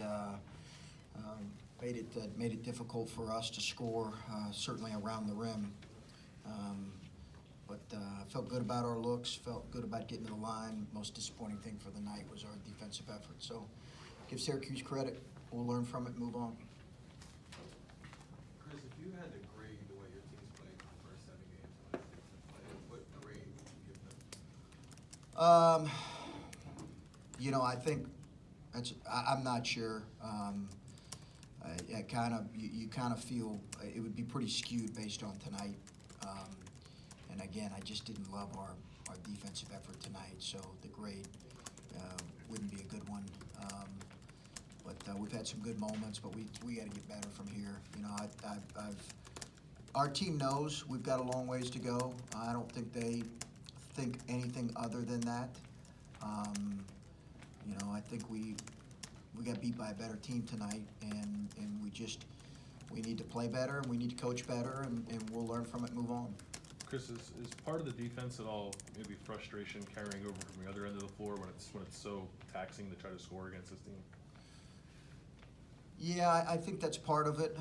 and made it difficult for us to score, certainly around the rim. But felt good about our looks, felt good about getting to the line. Most disappointing thing for the night was our defensive effort. So give Syracuse credit. We'll learn from it and move on. Chris, if you had to grade the way your team's played in the first 7 games when it's played, what grade would you give them? You know, I think I'm not sure. You kind of feel it would be pretty skewed based on tonight. And again, I just didn't love our defensive effort tonight, so the grade wouldn't be a good one. But we've had some good moments, but we got to get better from here. You know, our team knows we've got a long ways to go. I don't think they think anything other than that. You know, I think we got beat by a better team tonight, and we need to play better, and we need to coach better, and we'll learn from it and move on. Chris, is part of the defense at all maybe frustration carrying over from the other end of the floor when it's so taxing to try to score against this team? Yeah, I think that's part of it.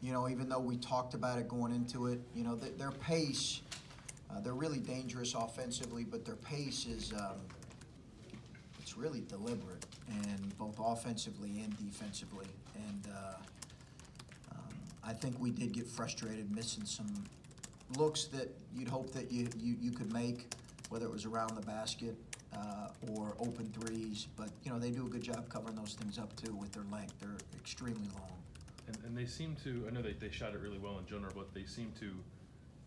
You know, even though we talked about it going into it, you know, their pace, they're really dangerous offensively, but their pace is it's really deliberate, and both offensively and defensively. And I think we did get frustrated missing some looks that you'd hope that you could make, whether it was around the basket or open threes. But, you know, they do a good job covering those things up, too, with their length. They're extremely long. And they seem to, I know they shot it really well in general, but they seem to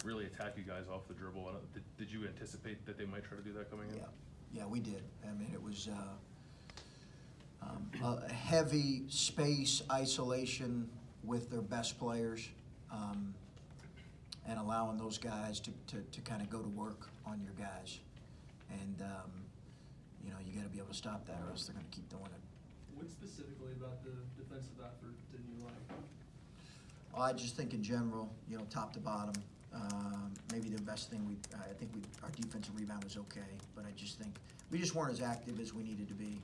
really attack you guys off the dribble. Did you anticipate that they might try to do that coming in? Yeah, we did. I mean, it was a heavy space isolation with their best players, and allowing those guys to kind of go to work on your guys. And, you know, you got to be able to stop that, or else they're going to keep doing it. What specifically about the defensive effort didn't you like? Oh, I just think in general, you know, top to bottom, maybe the best thing I think our defensive rebound was okay, but I just think we just weren't as active as we needed to be,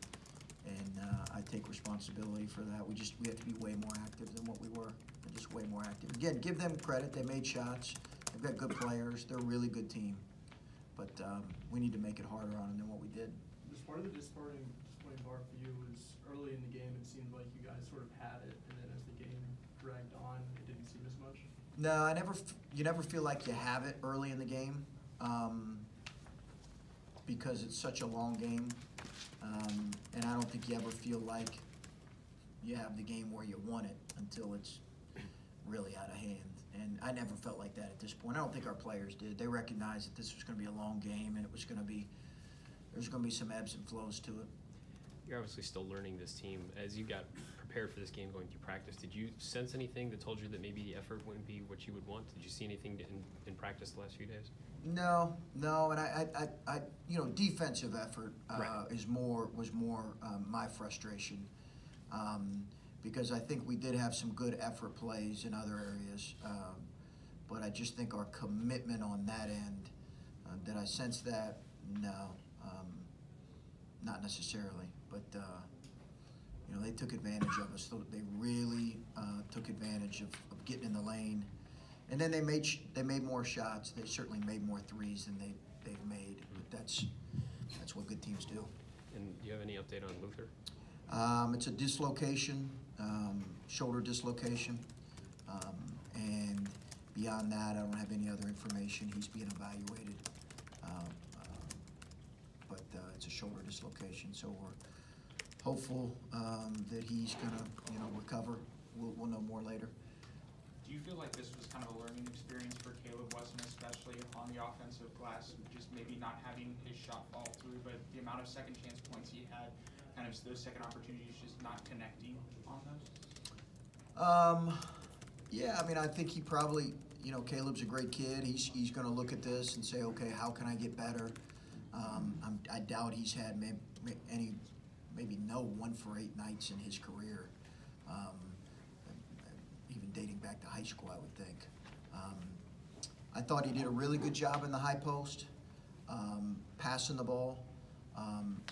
and I take responsibility for that. We have to be way more active than what we were, just way more active. Again, give them credit. They made shots. They've got good players. They're a really good team, but we need to make it harder on them than what we did. Was part of the disappointing part for you was early in the game it seemed like you guys sort of had it, and then as the game dragged on, it didn't seem as much? No, you never feel like you have it early in the game, because it's such a long game, and I don't think you ever feel like you have the game where you want it until it's really out of hand. And I never felt like that at this point. I don't think our players did. They recognized that this was going to be a long game, and there's going to be some ebbs and flows to it. You're obviously still learning this team. As you got prepared for this game going through practice, did you sense anything that told you that maybe the effort wouldn't be what you would want? Did you see anything in practice the last few days? No, and I you know, defensive effort was more my frustration, because I think we did have some good effort plays in other areas, but I just think our commitment on that end, did I sense that? No, not necessarily, but you know, they took advantage of us. They really took advantage of getting in the lane. And then they made more shots. They certainly made more threes than they've made. But that's what good teams do. And do you have any update on Luther? It's a dislocation, shoulder dislocation, and beyond that, I don't have any other information. He's being evaluated, but it's a shoulder dislocation. So we're hopeful that he's gonna, you know, recover. We'll know more later. Do you feel like this was kind of a learning experience for Caleb Wesson, especially on the offensive glass, just maybe not having his shot fall through, but the amount of second chance points he had, kind of those second opportunities, just not connecting on those? Yeah, I mean, I think he probably, you know, Caleb's a great kid. He's going to look at this and say, okay, how can I get better? I doubt he's had maybe no 1-for-8 nights in his career. Even dating back to high school, I would think. I thought he did a really good job in the high post, passing the ball.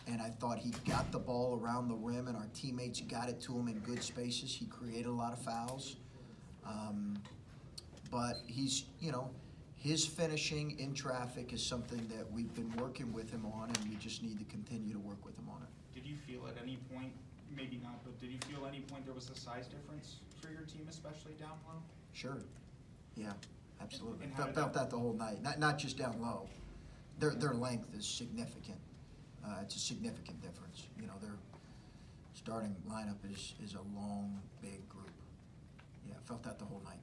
And I thought he got the ball around the rim, and our teammates got it to him in good spaces. He created a lot of fouls. But he's, you know, his finishing in traffic is something that we've been working with him on, and we just need to continue to work with him on it. Did you feel at any point, maybe not, but did you feel at any point there was a size difference for your team, especially down low? Sure. Yeah, absolutely. And how did Felt that- that the whole night. Not just down low. Their length is significant. It's a significant difference. You know, their starting lineup is a long, big group. Yeah, felt that the whole night.